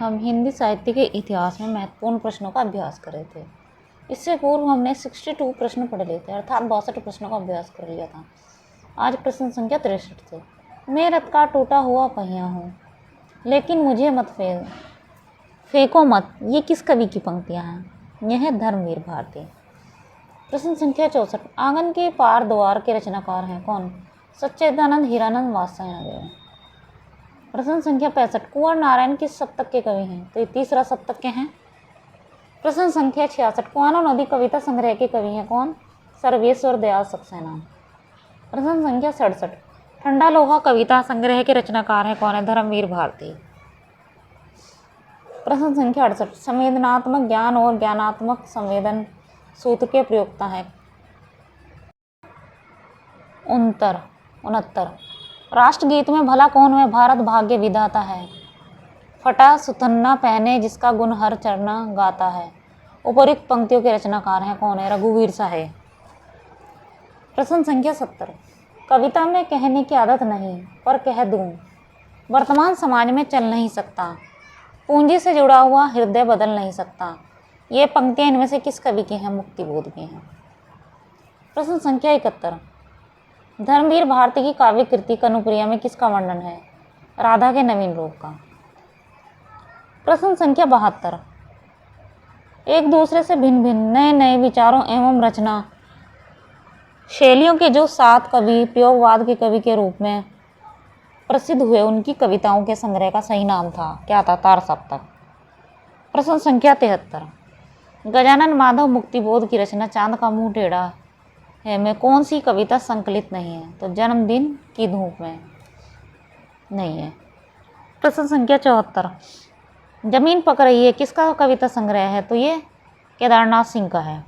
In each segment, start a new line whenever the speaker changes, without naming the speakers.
हम हिंदी साहित्य के इतिहास में महत्वपूर्ण प्रश्नों का अभ्यास कर रहे थे। इससे पूर्व हमने 62 प्रश्न पढ़ लिए थे, अर्थात 62 प्रश्नों का अभ्यास कर लिया था। आज प्रश्न संख्या 63 थे। मैं रथ का टूटा हुआ पहिया हूँ, लेकिन मुझे मत फेंको मत। ये किस कवि की पंक्तियाँ हैं? यह है धर्मवीर भारती। प्रश्न संख्या 64। आंगन के पार द्वार के रचनाकार हैं कौन? सच्चिदानंद, हीरानंद, वात्स्यायन। प्रश्न संख्या 65। कुंवर नारायण किस शतक के कवि हैं? तो ये तीसरा शतक के हैं। प्रश्न संख्या 66। कुआनो नदी कविता संग्रह के कवि हैं कौन? सर्वेश्वर दयाल सक्सेना। प्रश्न संख्या 67। ठंडा लोहा कविता संग्रह के रचनाकार हैं कौन है? धर्मवीर भारती। प्रश्न संख्या 68। संवेदनात्मक ज्ञान और ज्ञानात्मक संवेदन सूत्र के प्रयोक्ता है? 69। राष्ट्रगीत में भला कौन है भारत भाग्य विधाता है? फटा सुथन्ना पहने जिसका गुण हर चरना गाता है। उपर्युक्त पंक्तियों के रचनाकार हैं कौन है? रघुवीर साहे। प्रश्न संख्या 70। कविता में कहने की आदत नहीं, पर कह दूं वर्तमान समाज में चल नहीं सकता। पूंजी से जुड़ा हुआ हृदय बदल नहीं सकता। ये पंक्तियां इनमें से किस कवि की हैं? मुक्तिबोध की हैं। प्रश्न संख्या 71। धर्मवीर भारती की काव्य कृति कनुप्रिया में किसका वर्णन है? राधा के नवीन रूप का। प्रश्न संख्या 72। एक दूसरे से भिन्न भिन्न नए नए विचारों एवं रचना शैलियों के जो 7 कवि प्रयोगवाद के कवि के रूप में प्रसिद्ध हुए, उनकी कविताओं के संग्रह का सही नाम था क्या था? तार सप्तक। प्रश्न संख्या 73। गजानन माधव मुक्तिबोध की रचना चांद का मुंह टेढ़ा है में कौन सी कविता संकलित नहीं है? तो जन्मदिन की धूप में नहीं है। प्रश्न संख्या 74। जमीन पक रही है किसका कविता संग्रह है? तो ये केदारनाथ सिंह का है।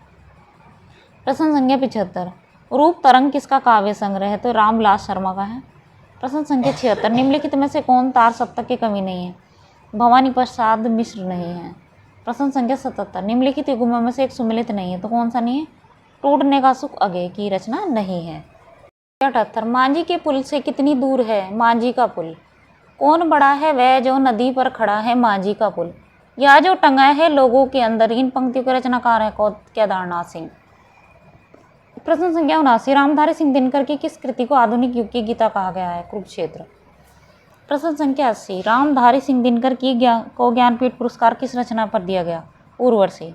प्रश्न संख्या 75। रूप तरंग किसका काव्य संग्रह है? तो रामविलास शर्मा का है। प्रश्न संख्या 76। निम्नलिखित में से कौन तार सप्तक के कवि नहीं है? भवानी प्रसाद मिश्र नहीं है। प्रश्न संख्या 77। निम्नलिखित युग्मों में से एक सुमिलित नहीं है, तो कौन सा नहीं है? टूटने का सुख अगे की रचना नहीं है। 78। मांझी के पुल से कितनी दूर है मांझी का पुल? कौन बड़ा है वह जो नदी पर खड़ा है मांझी का पुल? या जो टंगा है लोगों के अंदर। इन पंक्तियों के रचनाकार है केदारनाथ सिंह। प्रश्न संख्या 79। रामधारी सिंह दिनकर की किस कृति को आधुनिक युग की गीता कहा गया है? कुरुक्षेत्र। प्रश्न संख्या 80। रामधारी सिंह दिनकर की को ज्ञानपीठ पुरस्कार किस रचना पर दिया गया? उर्वशी।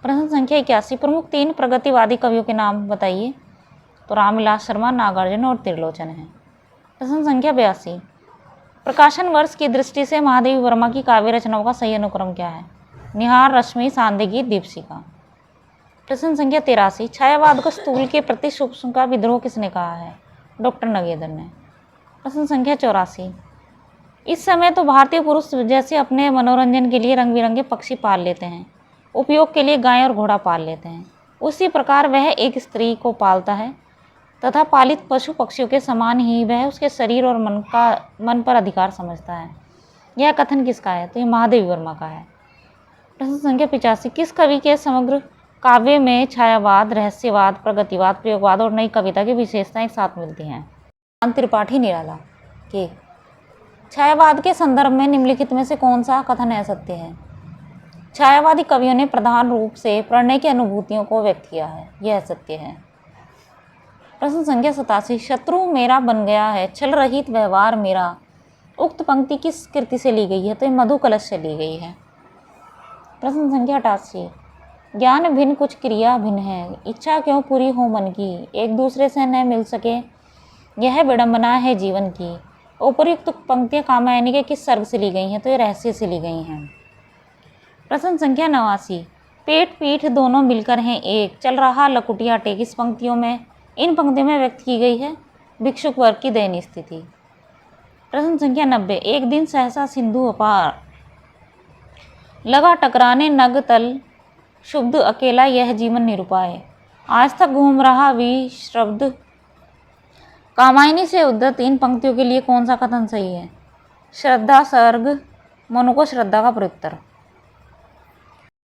प्रश्न संख्या 81। प्रमुख 3 प्रगतिवादी कवियों के नाम बताइए? तो रामविलास शर्मा, नागार्जुन और त्रिलोचन है। प्रश्न संख्या 82। प्रकाशन वर्ष की दृष्टि से महादेवी वर्मा की काव्य रचनाओं का सही अनुक्रम क्या है? निहार, रश्मि, सांदगी, दीपशिखा। प्रश्न संख्या 83। छायावाद को स्थूल के प्रति सूक्ष्म का विद्रोह किसने कहा है? डॉक्टर नगेंद्र ने। प्रश्न संख्या 84। इस समय तो भारतीय पुरुष जैसे अपने मनोरंजन के लिए रंग बिरंगे पक्षी पाल लेते हैं, उपयोग के लिए गाय और घोड़ा पाल लेते हैं, उसी प्रकार वह एक स्त्री को पालता है तथा पालित पशु पक्षियों के समान ही वह उसके शरीर और मन पर अधिकार समझता है। यह कथन किसका है? तो ये महादेवी वर्मा का है। प्रश्न संख्या 85। किस कवि के समग्र काव्य में छायावाद, रहस्यवाद, प्रगतिवाद, प्रयोगवाद और नई कविता की विशेषताएं एक साथ मिलती हैं? त्रिपाठी निराला के। छायावाद के संदर्भ में निम्नलिखित में से कौन सा कथन असत्य है? छायावादी कवियों ने प्रधान रूप से प्रणय की अनुभूतियों को व्यक्त किया है, यह सत्य है। प्रश्न संख्या 87। शत्रु मेरा बन गया है छल रहित व्यवहार मेरा, उक्त पंक्ति किस कृति से ली गई है? तो ये मधु कलश से ली गई है। प्रश्न संख्या 88। ज्ञान भिन्न कुछ क्रिया भिन्न है, इच्छा क्यों पूरी हो मन की, एक दूसरे से न मिल सके यह विडंबना है जीवन की। उपर्युक्त पंक्तियां कामायनी के किस सर्ग से ली गई हैं? तो ये रहस्य से ली गई हैं। प्रश्न संख्या 89। पेट पीठ दोनों मिलकर हैं एक, चल रहा लकुटिया टेक। इन पंक्तियों में व्यक्त की गई है भिक्षुक वर्ग की दयनीय स्थिति। प्रश्न संख्या 90। एक दिन सहसा सिंधु अपार, लगा टकराने नग तल, शुद्ध अकेला यह जीवन निरुपाय, आज तक घूम रहा विश्रब्द। कामायनी से उद्धत इन पंक्तियों के लिए कौन सा कथन सही है? श्रद्धा सर्ग, मनु को श्रद्धा का प्रत्युत्तर।